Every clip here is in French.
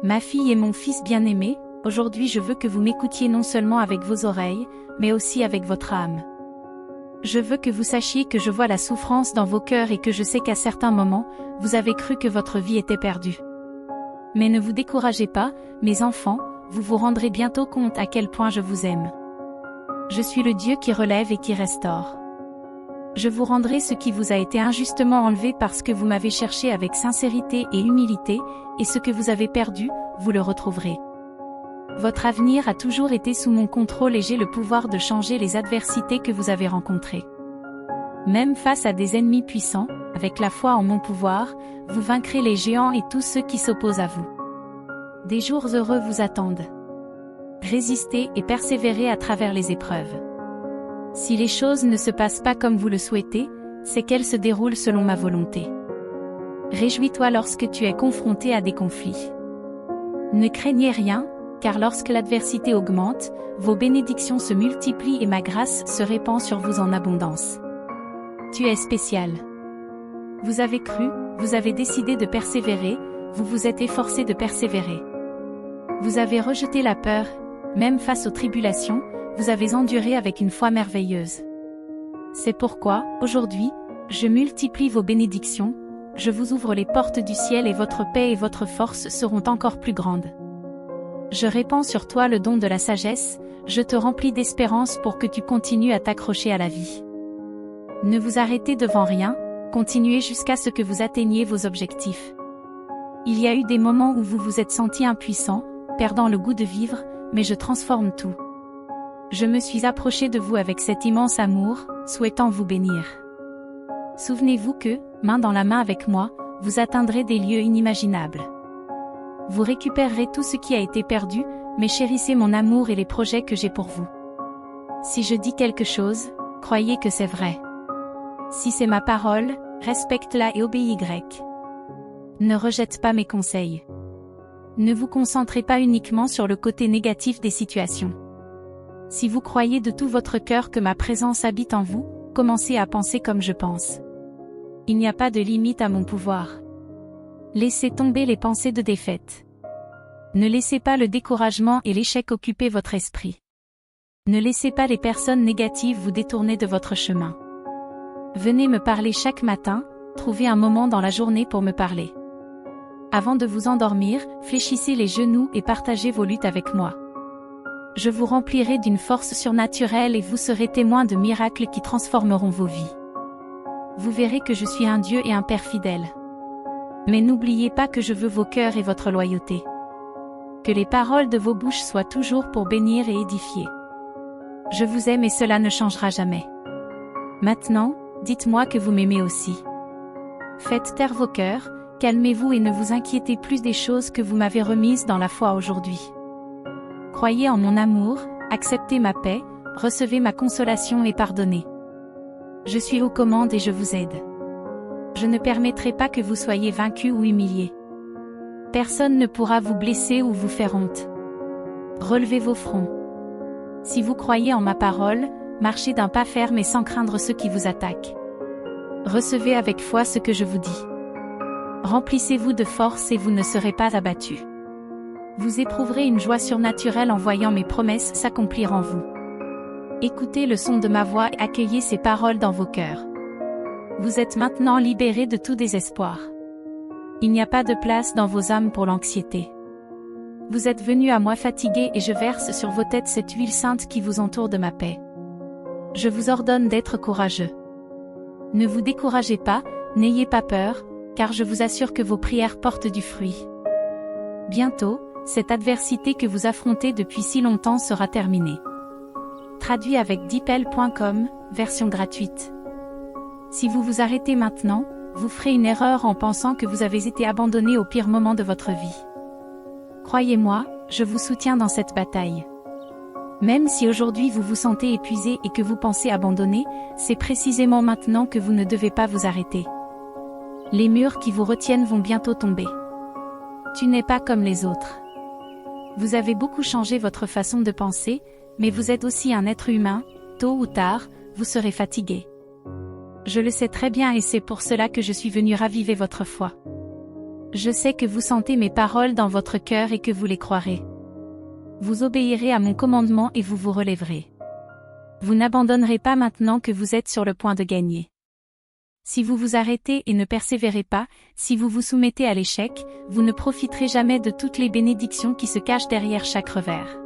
Ma fille et mon fils bien-aimé, aujourd'hui je veux que vous m'écoutiez non seulement avec vos oreilles, mais aussi avec votre âme. Je veux que vous sachiez que je vois la souffrance dans vos cœurs et que je sais qu'à certains moments, vous avez cru que votre vie était perdue. Mais ne vous découragez pas, mes enfants, vous vous rendrez bientôt compte à quel point je vous aime. Je suis le Dieu qui relève et qui restaure. Je vous rendrai ce qui vous a été injustement enlevé parce que vous m'avez cherché avec sincérité et humilité, et ce que vous avez perdu, vous le retrouverez. Votre avenir a toujours été sous mon contrôle et j'ai le pouvoir de changer les adversités que vous avez rencontrées. Même face à des ennemis puissants, avec la foi en mon pouvoir, vous vaincrez les géants et tous ceux qui s'opposent à vous. Des jours heureux vous attendent. Résistez et persévérez à travers les épreuves. Si les choses ne se passent pas comme vous le souhaitez, c'est qu'elles se déroulent selon ma volonté. Réjouis-toi lorsque tu es confronté à des conflits. Ne craignez rien, car lorsque l'adversité augmente, vos bénédictions se multiplient et ma grâce se répand sur vous en abondance. Tu es spécial. Vous avez cru, vous avez décidé de persévérer, vous vous êtes efforcé de persévérer. Vous avez rejeté la peur, même face aux tribulations, vous avez enduré avec une foi merveilleuse. C'est pourquoi, aujourd'hui, je multiplie vos bénédictions, je vous ouvre les portes du ciel et votre paix et votre force seront encore plus grandes. Je répands sur toi le don de la sagesse, je te remplis d'espérance pour que tu continues à t'accrocher à la vie. Ne vous arrêtez devant rien, continuez jusqu'à ce que vous atteigniez vos objectifs. Il y a eu des moments où vous vous êtes senti impuissant, perdant le goût de vivre, mais je transforme tout. Je me suis approché de vous avec cet immense amour, souhaitant vous bénir. Souvenez-vous que, main dans la main avec moi, vous atteindrez des lieux inimaginables. Vous récupérerez tout ce qui a été perdu, mais chérissez mon amour et les projets que j'ai pour vous. Si je dis quelque chose, croyez que c'est vrai. Si c'est ma parole, respecte-la et obéis-y. Ne rejette pas mes conseils. Ne vous concentrez pas uniquement sur le côté négatif des situations. Si vous croyez de tout votre cœur que ma présence habite en vous, commencez à penser comme je pense. Il n'y a pas de limite à mon pouvoir. Laissez tomber les pensées de défaite. Ne laissez pas le découragement et l'échec occuper votre esprit. Ne laissez pas les personnes négatives vous détourner de votre chemin. Venez me parler chaque matin, trouvez un moment dans la journée pour me parler. Avant de vous endormir, fléchissez les genoux et partagez vos luttes avec moi. Je vous remplirai d'une force surnaturelle et vous serez témoins de miracles qui transformeront vos vies. Vous verrez que je suis un Dieu et un Père fidèle. Mais n'oubliez pas que je veux vos cœurs et votre loyauté. Que les paroles de vos bouches soient toujours pour bénir et édifier. Je vous aime et cela ne changera jamais. Maintenant, dites-moi que vous m'aimez aussi. Faites taire vos cœurs, calmez-vous et ne vous inquiétez plus des choses que vous m'avez remises dans la foi aujourd'hui. Croyez en mon amour, acceptez ma paix, recevez ma consolation et pardonnez. Je suis aux commandes et je vous aide. Je ne permettrai pas que vous soyez vaincus ou humiliés. Personne ne pourra vous blesser ou vous faire honte. Relevez vos fronts. Si vous croyez en ma parole, marchez d'un pas ferme et sans craindre ceux qui vous attaquent. Recevez avec foi ce que je vous dis. Remplissez-vous de force et vous ne serez pas abattus. Vous éprouverez une joie surnaturelle en voyant mes promesses s'accomplir en vous. Écoutez le son de ma voix et accueillez ces paroles dans vos cœurs. Vous êtes maintenant libérés de tout désespoir. Il n'y a pas de place dans vos âmes pour l'anxiété. Vous êtes venus à moi fatigués et je verse sur vos têtes cette huile sainte qui vous entoure de ma paix. Je vous ordonne d'être courageux. Ne vous découragez pas, n'ayez pas peur, car je vous assure que vos prières portent du fruit. Bientôt, cette adversité que vous affrontez depuis si longtemps sera terminée. Traduit avec deepl.com, version gratuite. Si vous vous arrêtez maintenant, vous ferez une erreur en pensant que vous avez été abandonné au pire moment de votre vie. Croyez-moi, je vous soutiens dans cette bataille. Même si aujourd'hui vous vous sentez épuisé et que vous pensez abandonner, c'est précisément maintenant que vous ne devez pas vous arrêter. Les murs qui vous retiennent vont bientôt tomber. Tu n'es pas comme les autres. Vous avez beaucoup changé votre façon de penser, mais vous êtes aussi un être humain, tôt ou tard, vous serez fatigué. Je le sais très bien et c'est pour cela que je suis venu raviver votre foi. Je sais que vous sentez mes paroles dans votre cœur et que vous les croirez. Vous obéirez à mon commandement et vous vous relèverez. Vous n'abandonnerez pas maintenant que vous êtes sur le point de gagner. Si vous vous arrêtez et ne persévérez pas, si vous vous soumettez à l'échec, vous ne profiterez jamais de toutes les bénédictions qui se cachent derrière chaque revers.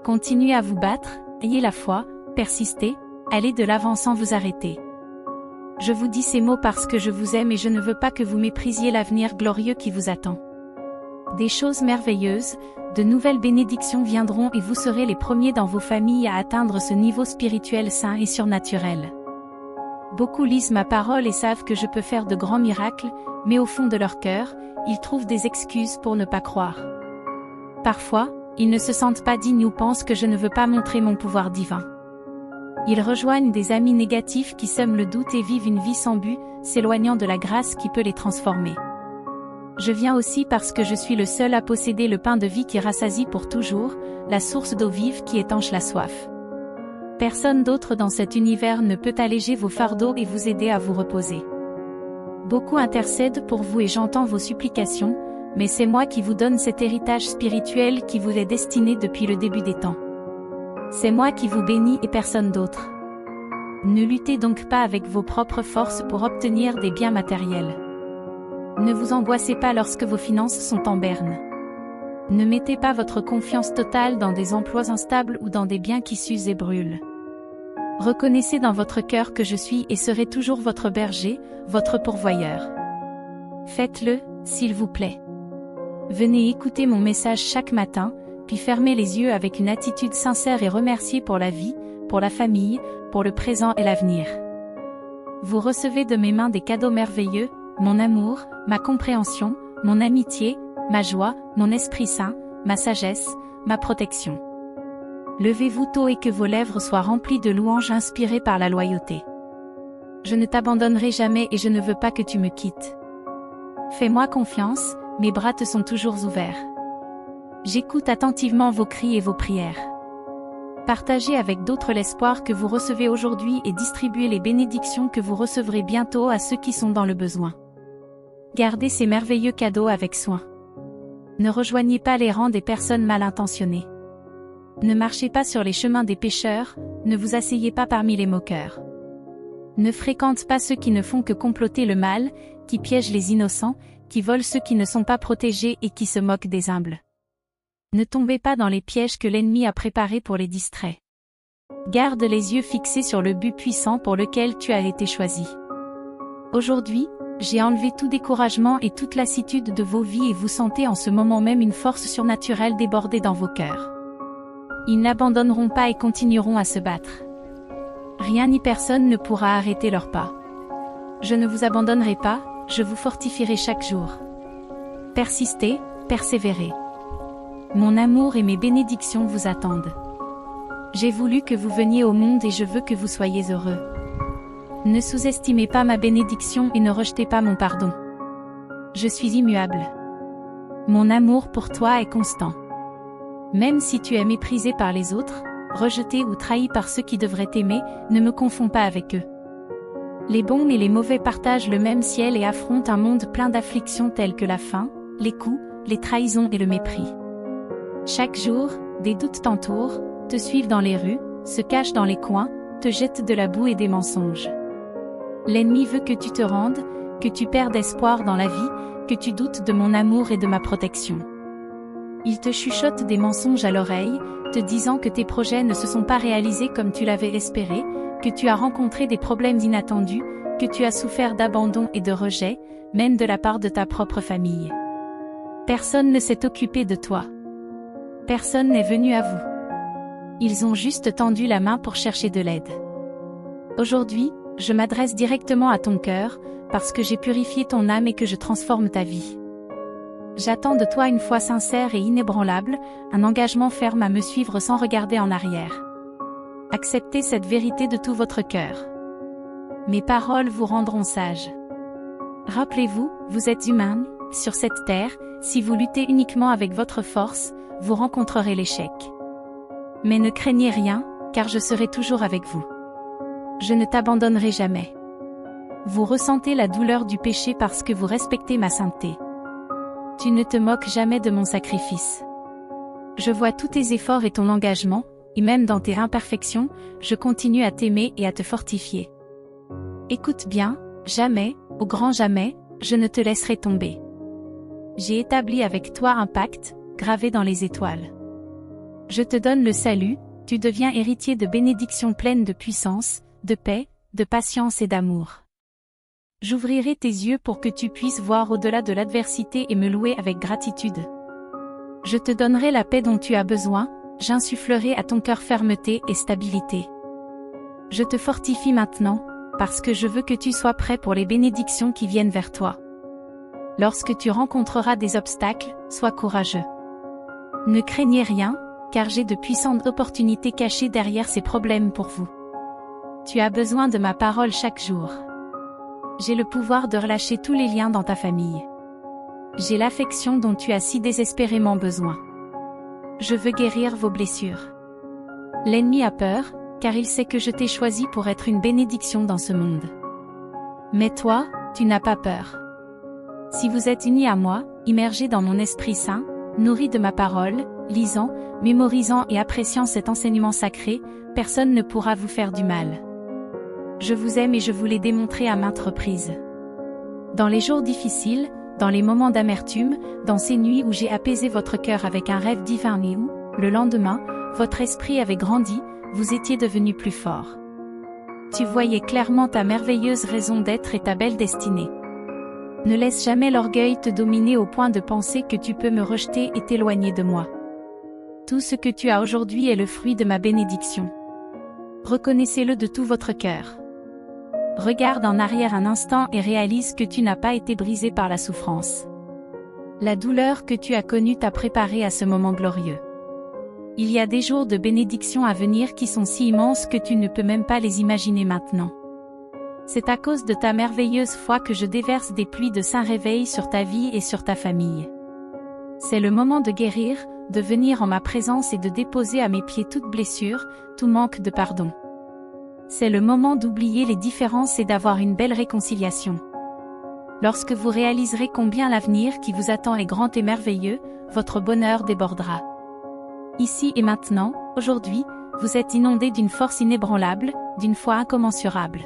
Continuez à vous battre, ayez la foi, persistez, allez de l'avant sans vous arrêter. Je vous dis ces mots parce que je vous aime et je ne veux pas que vous méprisiez l'avenir glorieux qui vous attend. Des choses merveilleuses, de nouvelles bénédictions viendront et vous serez les premiers dans vos familles à atteindre ce niveau spirituel saint et surnaturel. Beaucoup lisent ma parole et savent que je peux faire de grands miracles, mais au fond de leur cœur, ils trouvent des excuses pour ne pas croire. Parfois, ils ne se sentent pas dignes ou pensent que je ne veux pas montrer mon pouvoir divin. Ils rejoignent des amis négatifs qui sèment le doute et vivent une vie sans but, s'éloignant de la grâce qui peut les transformer. Je viens aussi parce que je suis le seul à posséder le pain de vie qui rassasie pour toujours, la source d'eau vive qui étanche la soif. Personne d'autre dans cet univers ne peut alléger vos fardeaux et vous aider à vous reposer. Beaucoup intercèdent pour vous et j'entends vos supplications, mais c'est moi qui vous donne cet héritage spirituel qui vous est destiné depuis le début des temps. C'est moi qui vous bénis et personne d'autre. Ne luttez donc pas avec vos propres forces pour obtenir des biens matériels. Ne vous angoissez pas lorsque vos finances sont en berne. Ne mettez pas votre confiance totale dans des emplois instables ou dans des biens qui s'usent et brûlent. Reconnaissez dans votre cœur que je suis et serai toujours votre berger, votre pourvoyeur. Faites-le, s'il vous plaît. Venez écouter mon message chaque matin, puis fermez les yeux avec une attitude sincère et remerciez pour la vie, pour la famille, pour le présent et l'avenir. Vous recevez de mes mains des cadeaux merveilleux, mon amour, ma compréhension, mon amitié, ma joie, mon Esprit Saint, ma sagesse, ma protection. Levez-vous tôt et que vos lèvres soient remplies de louanges inspirées par la loyauté. Je ne t'abandonnerai jamais et je ne veux pas que tu me quittes. Fais-moi confiance, mes bras te sont toujours ouverts. J'écoute attentivement vos cris et vos prières. Partagez avec d'autres l'espoir que vous recevez aujourd'hui et distribuez les bénédictions que vous recevrez bientôt à ceux qui sont dans le besoin. Gardez ces merveilleux cadeaux avec soin. Ne rejoignez pas les rangs des personnes mal intentionnées. Ne marchez pas sur les chemins des pécheurs, ne vous asseyez pas parmi les moqueurs. Ne fréquente pas ceux qui ne font que comploter le mal, qui piègent les innocents, qui volent ceux qui ne sont pas protégés et qui se moquent des humbles. Ne tombez pas dans les pièges que l'ennemi a préparés pour les distraits. Garde les yeux fixés sur le but puissant pour lequel tu as été choisi. Aujourd'hui, j'ai enlevé tout découragement et toute lassitude de vos vies et vous sentez en ce moment même une force surnaturelle déborder dans vos cœurs. Ils n'abandonneront pas et continueront à se battre. Rien ni personne ne pourra arrêter leurs pas. Je ne vous abandonnerai pas, je vous fortifierai chaque jour. Persistez, persévérez. Mon amour et mes bénédictions vous attendent. J'ai voulu que vous veniez au monde et je veux que vous soyez heureux. Ne sous-estimez pas ma bénédiction et ne rejetez pas mon pardon. Je suis immuable. Mon amour pour toi est constant. Même si tu es méprisé par les autres, rejeté ou trahi par ceux qui devraient t'aimer, ne me confonds pas avec eux. Les bons et les mauvais partagent le même ciel et affrontent un monde plein d'afflictions telles que la faim, les coups, les trahisons et le mépris. Chaque jour, des doutes t'entourent, te suivent dans les rues, se cachent dans les coins, te jettent de la boue et des mensonges. L'ennemi veut que tu te rendes, que tu perdes espoir dans la vie, que tu doutes de mon amour et de ma protection. Il te chuchote des mensonges à l'oreille, te disant que tes projets ne se sont pas réalisés comme tu l'avais espéré, que tu as rencontré des problèmes inattendus, que tu as souffert d'abandon et de rejet, même de la part de ta propre famille. Personne ne s'est occupé de toi. Personne n'est venu à vous. Ils ont juste tendu la main pour chercher de l'aide. Aujourd'hui, je m'adresse directement à ton cœur, parce que j'ai purifié ton âme et que je transforme ta vie. J'attends de toi une foi sincère et inébranlable, un engagement ferme à me suivre sans regarder en arrière. Acceptez cette vérité de tout votre cœur. Mes paroles vous rendront sages. Rappelez-vous, vous êtes humain, sur cette terre, si vous luttez uniquement avec votre force, vous rencontrerez l'échec. Mais ne craignez rien, car je serai toujours avec vous. Je ne t'abandonnerai jamais. Vous ressentez la douleur du péché parce que vous respectez ma sainteté. Tu ne te moques jamais de mon sacrifice. Je vois tous tes efforts et ton engagement, et même dans tes imperfections, je continue à t'aimer et à te fortifier. Écoute bien, jamais, au grand jamais, je ne te laisserai tomber. J'ai établi avec toi un pacte, gravé dans les étoiles. Je te donne le salut, tu deviens héritier de bénédictions pleines de puissance, de paix, de patience et d'amour. J'ouvrirai tes yeux pour que tu puisses voir au-delà de l'adversité et me louer avec gratitude. Je te donnerai la paix dont tu as besoin, j'insufflerai à ton cœur fermeté et stabilité. Je te fortifie maintenant, parce que je veux que tu sois prêt pour les bénédictions qui viennent vers toi. Lorsque tu rencontreras des obstacles, sois courageux. Ne craignez rien, car j'ai de puissantes opportunités cachées derrière ces problèmes pour vous. Tu as besoin de ma parole chaque jour. J'ai le pouvoir de relâcher tous les liens dans ta famille. J'ai l'affection dont tu as si désespérément besoin. Je veux guérir vos blessures. L'ennemi a peur, car il sait que je t'ai choisi pour être une bénédiction dans ce monde. Mais toi, tu n'as pas peur. Si vous êtes unis à moi, immergés dans mon Esprit Saint, nourris de ma parole, lisant, mémorisant et appréciant cet enseignement sacré, personne ne pourra vous faire du mal. Je vous aime et je vous l'ai démontré à maintes reprises. Dans les jours difficiles, dans les moments d'amertume, dans ces nuits où j'ai apaisé votre cœur avec un rêve divin et où, le lendemain, votre esprit avait grandi, vous étiez devenu plus fort. Tu voyais clairement ta merveilleuse raison d'être et ta belle destinée. Ne laisse jamais l'orgueil te dominer au point de penser que tu peux me rejeter et t'éloigner de moi. Tout ce que tu as aujourd'hui est le fruit de ma bénédiction. Reconnaissez-le de tout votre cœur. Regarde en arrière un instant et réalise que tu n'as pas été brisé par la souffrance. La douleur que tu as connue t'a préparé à ce moment glorieux. Il y a des jours de bénédiction à venir qui sont si immenses que tu ne peux même pas les imaginer maintenant. C'est à cause de ta merveilleuse foi que je déverse des pluies de saint réveil sur ta vie et sur ta famille. C'est le moment de guérir, de venir en ma présence et de déposer à mes pieds toute blessure, tout manque de pardon. C'est le moment d'oublier les différences et d'avoir une belle réconciliation. Lorsque vous réaliserez combien l'avenir qui vous attend est grand et merveilleux, votre bonheur débordera. Ici et maintenant, aujourd'hui, vous êtes inondé d'une force inébranlable, d'une foi incommensurable.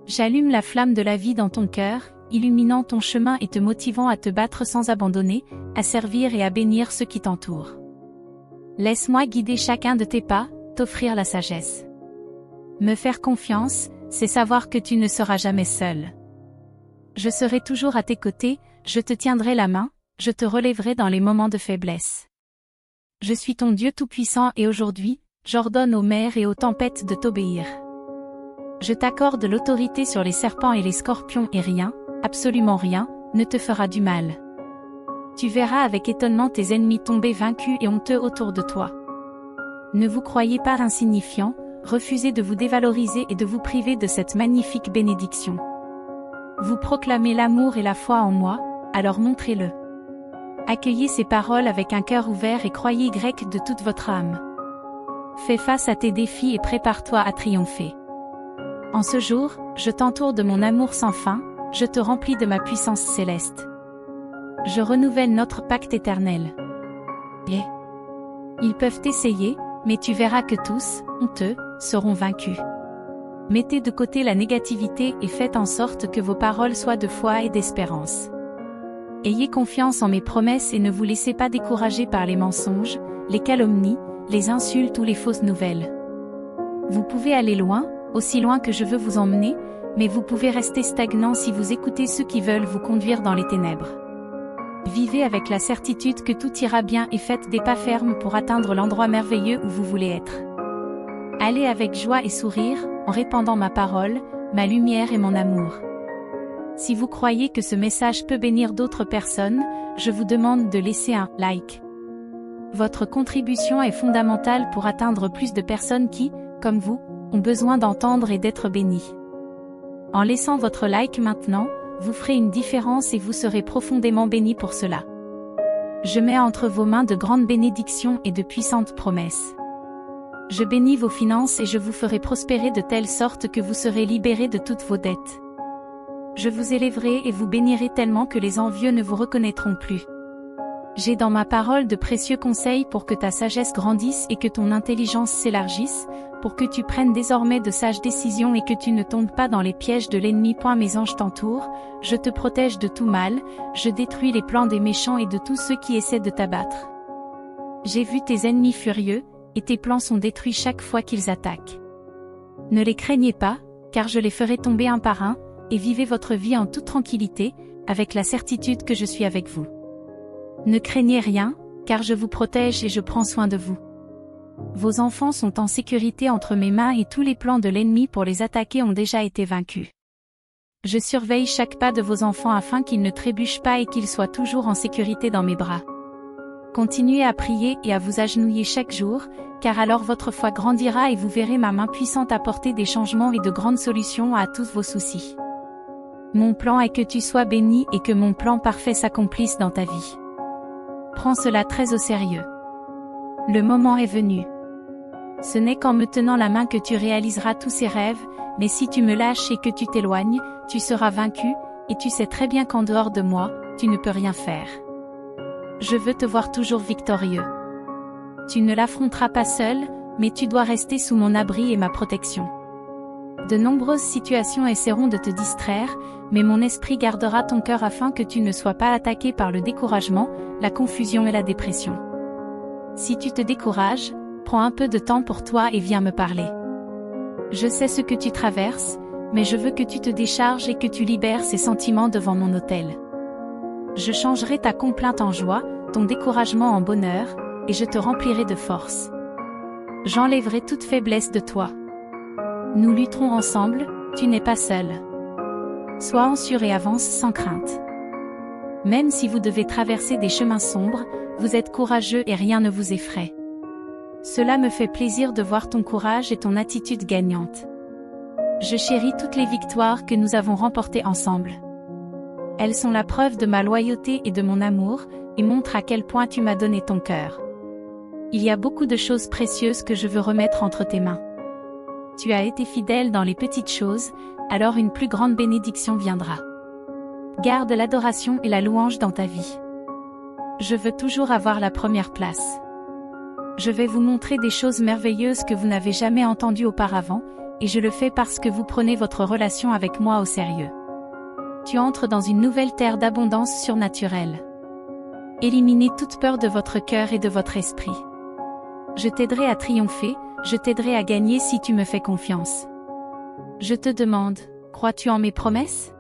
J'allume la flamme de la vie dans ton cœur, illuminant ton chemin et te motivant à te battre sans abandonner, à servir et à bénir ceux qui t'entourent. Laisse-moi guider chacun de tes pas, t'offrir la sagesse. Me faire confiance, c'est savoir que tu ne seras jamais seul. Je serai toujours à tes côtés, je te tiendrai la main, je te relèverai dans les moments de faiblesse. Je suis ton Dieu tout-puissant et aujourd'hui, j'ordonne aux mers et aux tempêtes de t'obéir. Je t'accorde l'autorité sur les serpents et les scorpions et rien, absolument rien, ne te fera du mal. Tu verras avec étonnement tes ennemis tomber vaincus et honteux autour de toi. Ne vous croyez pas insignifiants, refusez de vous dévaloriser et de vous priver de cette magnifique bénédiction. Vous proclamez l'amour et la foi en moi, alors montrez-le. Accueillez ces paroles avec un cœur ouvert et croyez grec de toute votre âme. Fais face à tes défis et prépare-toi à triompher. En ce jour, je t'entoure de mon amour sans fin, je te remplis de ma puissance céleste. Je renouvelle notre pacte éternel. Ils peuvent essayer, mais tu verras que tous, honteux, seront vaincus. Mettez de côté la négativité et faites en sorte que vos paroles soient de foi et d'espérance. Ayez confiance en mes promesses et ne vous laissez pas décourager par les mensonges, les calomnies, les insultes ou les fausses nouvelles. Vous pouvez aller loin, aussi loin que je veux vous emmener, mais vous pouvez rester stagnant si vous écoutez ceux qui veulent vous conduire dans les ténèbres. Vivez avec la certitude que tout ira bien et faites des pas fermes pour atteindre l'endroit merveilleux où vous voulez être. Allez avec joie et sourire, en répandant ma parole, ma lumière et mon amour. Si vous croyez que ce message peut bénir d'autres personnes, je vous demande de laisser un like. Votre contribution est fondamentale pour atteindre plus de personnes qui, comme vous, ont besoin d'entendre et d'être bénies. En laissant votre like maintenant, vous ferez une différence et vous serez profondément bénis pour cela. Je mets entre vos mains de grandes bénédictions et de puissantes promesses. Je bénis vos finances et je vous ferai prospérer de telle sorte que vous serez libérés de toutes vos dettes. Je vous élèverai et vous bénirai tellement que les envieux ne vous reconnaîtront plus. J'ai dans ma parole de précieux conseils pour que ta sagesse grandisse et que ton intelligence s'élargisse, pour que tu prennes désormais de sages décisions et que tu ne tombes pas dans les pièges de l'ennemi. Mes anges t'entourent, je te protège de tout mal, je détruis les plans des méchants et de tous ceux qui essaient de t'abattre. J'ai vu tes ennemis furieux, et tes plans sont détruits chaque fois qu'ils attaquent. Ne les craignez pas, car je les ferai tomber un par un, et vivez votre vie en toute tranquillité, avec la certitude que je suis avec vous. Ne craignez rien, car je vous protège et je prends soin de vous. Vos enfants sont en sécurité entre mes mains et tous les plans de l'ennemi pour les attaquer ont déjà été vaincus. Je surveille chaque pas de vos enfants afin qu'ils ne trébuchent pas et qu'ils soient toujours en sécurité dans mes bras. Continuez à prier et à vous agenouiller chaque jour, car alors votre foi grandira et vous verrez ma main puissante apporter des changements et de grandes solutions à tous vos soucis. Mon plan est que tu sois béni et que mon plan parfait s'accomplisse dans ta vie. Prends cela très au sérieux. Le moment est venu. Ce n'est qu'en me tenant la main que tu réaliseras tous ces rêves, mais si tu me lâches et que tu t'éloignes, tu seras vaincu, et tu sais très bien qu'en dehors de moi, tu ne peux rien faire. Je veux te voir toujours victorieux. Tu ne l'affronteras pas seul, mais tu dois rester sous mon abri et ma protection. De nombreuses situations essaieront de te distraire, mais mon esprit gardera ton cœur afin que tu ne sois pas attaqué par le découragement, la confusion et la dépression. Si tu te décourages, prends un peu de temps pour toi et viens me parler. Je sais ce que tu traverses, mais je veux que tu te décharges et que tu libères ces sentiments devant mon autel. Je changerai ta complainte en joie, ton découragement en bonheur, et je te remplirai de force. J'enlèverai toute faiblesse de toi. Nous lutterons ensemble, tu n'es pas seul. Sois en sûr et avance sans crainte. Même si vous devez traverser des chemins sombres, vous êtes courageux et rien ne vous effraie. Cela me fait plaisir de voir ton courage et ton attitude gagnante. Je chéris toutes les victoires que nous avons remportées ensemble. Elles sont la preuve de ma loyauté et de mon amour, et montrent à quel point tu m'as donné ton cœur. Il y a beaucoup de choses précieuses que je veux remettre entre tes mains. Tu as été fidèle dans les petites choses, alors une plus grande bénédiction viendra. Garde l'adoration et la louange dans ta vie. Je veux toujours avoir la première place. Je vais vous montrer des choses merveilleuses que vous n'avez jamais entendues auparavant, et je le fais parce que vous prenez votre relation avec moi au sérieux. Tu entres dans une nouvelle terre d'abondance surnaturelle. Éliminez toute peur de votre cœur et de votre esprit. Je t'aiderai à triompher, je t'aiderai à gagner si tu me fais confiance. Je te demande, crois-tu en mes promesses?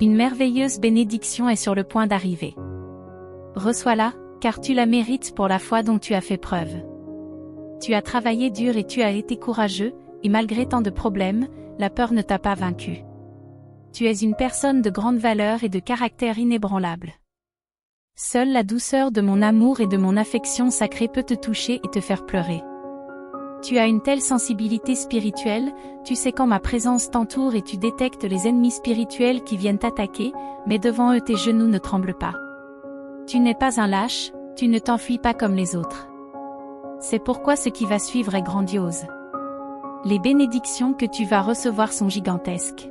Une merveilleuse bénédiction est sur le point d'arriver. Reçois-la, car tu la mérites pour la foi dont tu as fait preuve. Tu as travaillé dur et tu as été courageux, et malgré tant de problèmes, la peur ne t'a pas vaincu. Tu es une personne de grande valeur et de caractère inébranlable. Seule la douceur de mon amour et de mon affection sacrée peut te toucher et te faire pleurer. Tu as une telle sensibilité spirituelle, tu sais quand ma présence t'entoure et tu détectes les ennemis spirituels qui viennent t'attaquer, mais devant eux tes genoux ne tremblent pas. Tu n'es pas un lâche, tu ne t'enfuis pas comme les autres. C'est pourquoi ce qui va suivre est grandiose. Les bénédictions que tu vas recevoir sont gigantesques.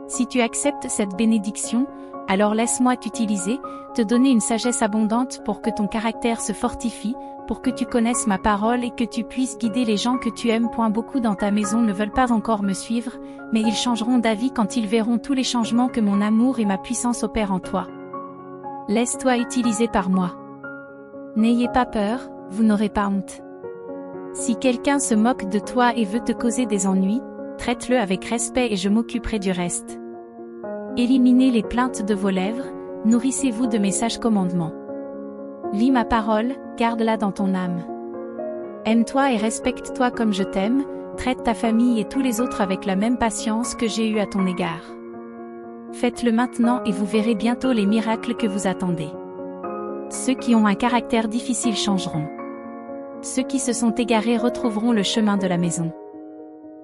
Si tu acceptes cette bénédiction, alors laisse-moi t'utiliser, te donner une sagesse abondante pour que ton caractère se fortifie, pour que tu connaisses ma parole et que tu puisses guider les gens que tu aimes. Beaucoup dans ta maison ne veulent pas encore me suivre, mais ils changeront d'avis quand ils verront tous les changements que mon amour et ma puissance opèrent en toi. Laisse-toi utiliser par moi. N'ayez pas peur, vous n'aurez pas honte. Si quelqu'un se moque de toi et veut te causer des ennuis, traite-le avec respect et je m'occuperai du reste. Éliminez les plaintes de vos lèvres, nourrissez-vous de mes sages commandements. Lis ma parole, garde-la dans ton âme. Aime-toi et respecte-toi comme je t'aime, traite ta famille et tous les autres avec la même patience que j'ai eue à ton égard. Faites-le maintenant et vous verrez bientôt les miracles que vous attendez. Ceux qui ont un caractère difficile changeront. Ceux qui se sont égarés retrouveront le chemin de la maison.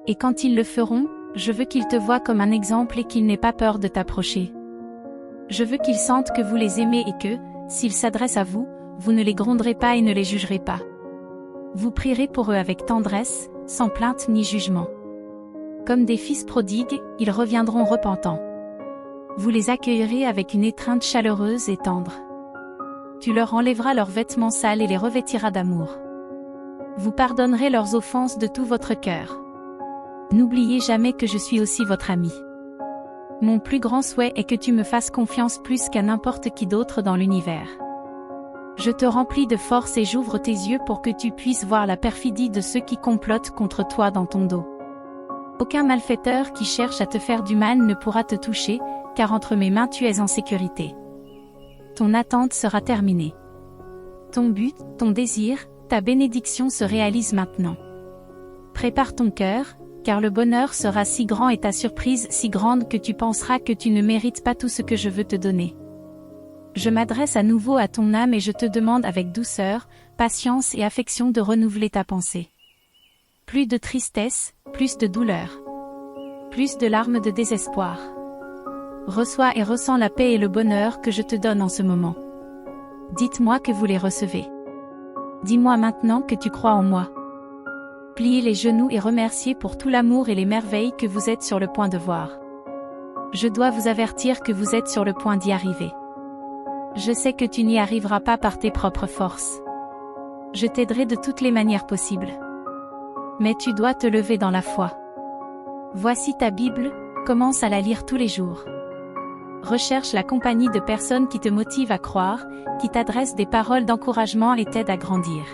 Et quand ils le feront, je veux qu'ils te voient comme un exemple et qu'ils n'aient pas peur de t'approcher. Je veux qu'ils sentent que vous les aimez et que, s'ils s'adressent à vous, vous ne les gronderez pas et ne les jugerez pas. Vous prierez pour eux avec tendresse, sans plainte ni jugement. Comme des fils prodigues, ils reviendront repentants. Vous les accueillerez avec une étreinte chaleureuse et tendre. Tu leur enlèveras leurs vêtements sales et les revêtiras d'amour. Vous pardonnerez leurs offenses de tout votre cœur. N'oubliez jamais que je suis aussi votre ami. Mon plus grand souhait est que tu me fasses confiance plus qu'à n'importe qui d'autre dans l'univers. Je te remplis de force et j'ouvre tes yeux pour que tu puisses voir la perfidie de ceux qui complotent contre toi dans ton dos. Aucun malfaiteur qui cherche à te faire du mal ne pourra te toucher, car entre mes mains tu es en sécurité. Ton attente sera terminée. Ton but, ton désir, ta bénédiction se réalise maintenant. Prépare ton cœur, car le bonheur sera si grand et ta surprise si grande que tu penseras que tu ne mérites pas tout ce que je veux te donner. Je m'adresse à nouveau à ton âme et je te demande avec douceur, patience et affection de renouveler ta pensée. Plus de tristesse, plus de douleur. Plus de larmes de désespoir. Reçois et ressens la paix et le bonheur que je te donne en ce moment. Dites-moi que vous les recevez. Dis-moi maintenant que tu crois en moi. Pliez les genoux et remerciez pour tout l'amour et les merveilles que vous êtes sur le point de voir. Je dois vous avertir que vous êtes sur le point d'y arriver. Je sais que tu n'y arriveras pas par tes propres forces. Je t'aiderai de toutes les manières possibles. Mais tu dois te lever dans la foi. Voici ta Bible, commence à la lire tous les jours. Recherche la compagnie de personnes qui te motivent à croire, qui t'adressent des paroles d'encouragement et t'aident à grandir.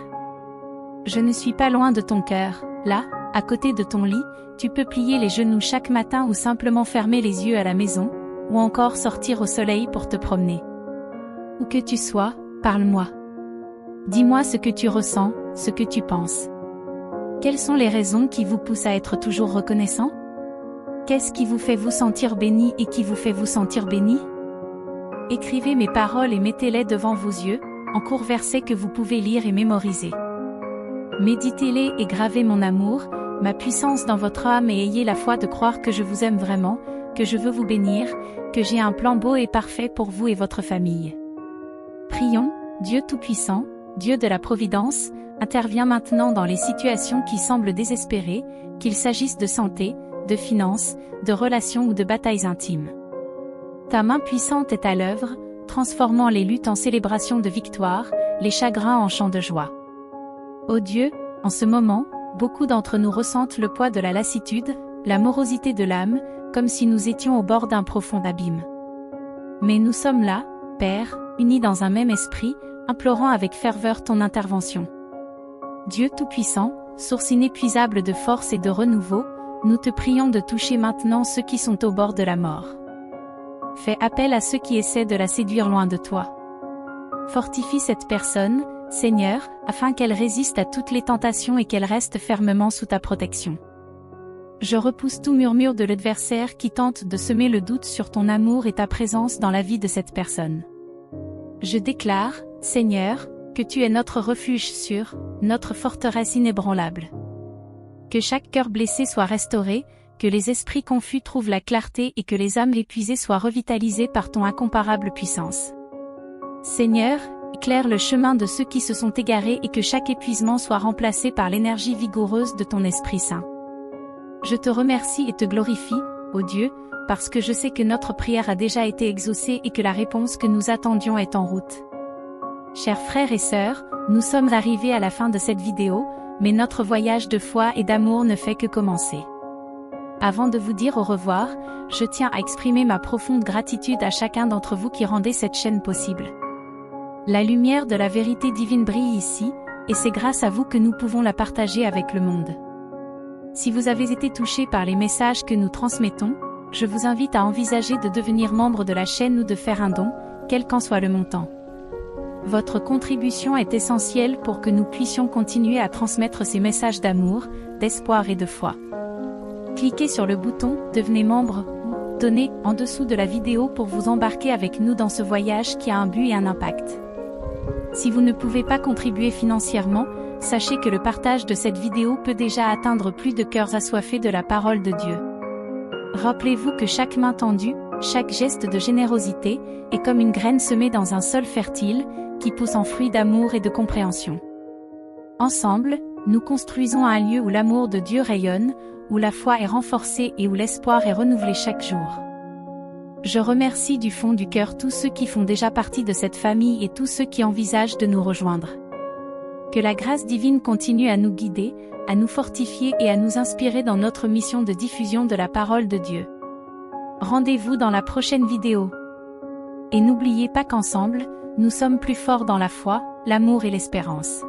Je ne suis pas loin de ton cœur, là, à côté de ton lit, tu peux plier les genoux chaque matin ou simplement fermer les yeux à la maison, ou encore sortir au soleil pour te promener. Où que tu sois, parle-moi. Dis-moi ce que tu ressens, ce que tu penses. Quelles sont les raisons qui vous poussent à être toujours reconnaissant? Qu'est-ce qui vous fait vous sentir béni et qui vous fait vous sentir béni? Écrivez mes paroles et mettez-les devant vos yeux, en courts versets que vous pouvez lire et mémoriser. Méditez-les et gravez mon amour, ma puissance dans votre âme et ayez la foi de croire que je vous aime vraiment, que je veux vous bénir, que j'ai un plan beau et parfait pour vous et votre famille. Prions, Dieu Tout-Puissant, Dieu de la Providence, interviens maintenant dans les situations qui semblent désespérées, qu'il s'agisse de santé, de finances, de relations ou de batailles intimes. Ta main puissante est à l'œuvre, transformant les luttes en célébrations de victoire, les chagrins en chants de joie. Ô Dieu, en ce moment, beaucoup d'entre nous ressentent le poids de la lassitude, la morosité de l'âme, comme si nous étions au bord d'un profond abîme. Mais nous sommes là, Père, unis dans un même esprit, implorant avec ferveur ton intervention. Dieu Tout-Puissant, source inépuisable de force et de renouveau, nous te prions de toucher maintenant ceux qui sont au bord de la mort. Fais appel à ceux qui essaient de la séduire loin de toi. Fortifie cette personne, Seigneur, afin qu'elle résiste à toutes les tentations et qu'elle reste fermement sous ta protection. Je repousse tout murmure de l'adversaire qui tente de semer le doute sur ton amour et ta présence dans la vie de cette personne. Je déclare, Seigneur, que tu es notre refuge sûr, notre forteresse inébranlable. Que chaque cœur blessé soit restauré, que les esprits confus trouvent la clarté et que les âmes épuisées soient revitalisées par ton incomparable puissance. Seigneur, éclaire le chemin de ceux qui se sont égarés et que chaque épuisement soit remplacé par l'énergie vigoureuse de ton Esprit Saint. Je te remercie et te glorifie, ô Dieu, parce que je sais que notre prière a déjà été exaucée et que la réponse que nous attendions est en route. Chers frères et sœurs, nous sommes arrivés à la fin de cette vidéo, mais notre voyage de foi et d'amour ne fait que commencer. Avant de vous dire au revoir, je tiens à exprimer ma profonde gratitude à chacun d'entre vous qui rendez cette chaîne possible. La lumière de la vérité divine brille ici, et c'est grâce à vous que nous pouvons la partager avec le monde. Si vous avez été touché par les messages que nous transmettons, je vous invite à envisager de devenir membre de la chaîne ou de faire un don, quel qu'en soit le montant. Votre contribution est essentielle pour que nous puissions continuer à transmettre ces messages d'amour, d'espoir et de foi. Cliquez sur le bouton « Devenez membre » ou « Donnez » en dessous de la vidéo pour vous embarquer avec nous dans ce voyage qui a un but et un impact. Si vous ne pouvez pas contribuer financièrement, sachez que le partage de cette vidéo peut déjà atteindre plus de cœurs assoiffés de la parole de Dieu. Rappelez-vous que chaque main tendue, chaque geste de générosité, est comme une graine semée dans un sol fertile, qui pousse en fruits d'amour et de compréhension. Ensemble, nous construisons un lieu où l'amour de Dieu rayonne, où la foi est renforcée et où l'espoir est renouvelé chaque jour. Je remercie du fond du cœur tous ceux qui font déjà partie de cette famille et tous ceux qui envisagent de nous rejoindre. Que la grâce divine continue à nous guider, à nous fortifier et à nous inspirer dans notre mission de diffusion de la parole de Dieu. Rendez-vous dans la prochaine vidéo. Et n'oubliez pas qu'ensemble, nous sommes plus forts dans la foi, l'amour et l'espérance.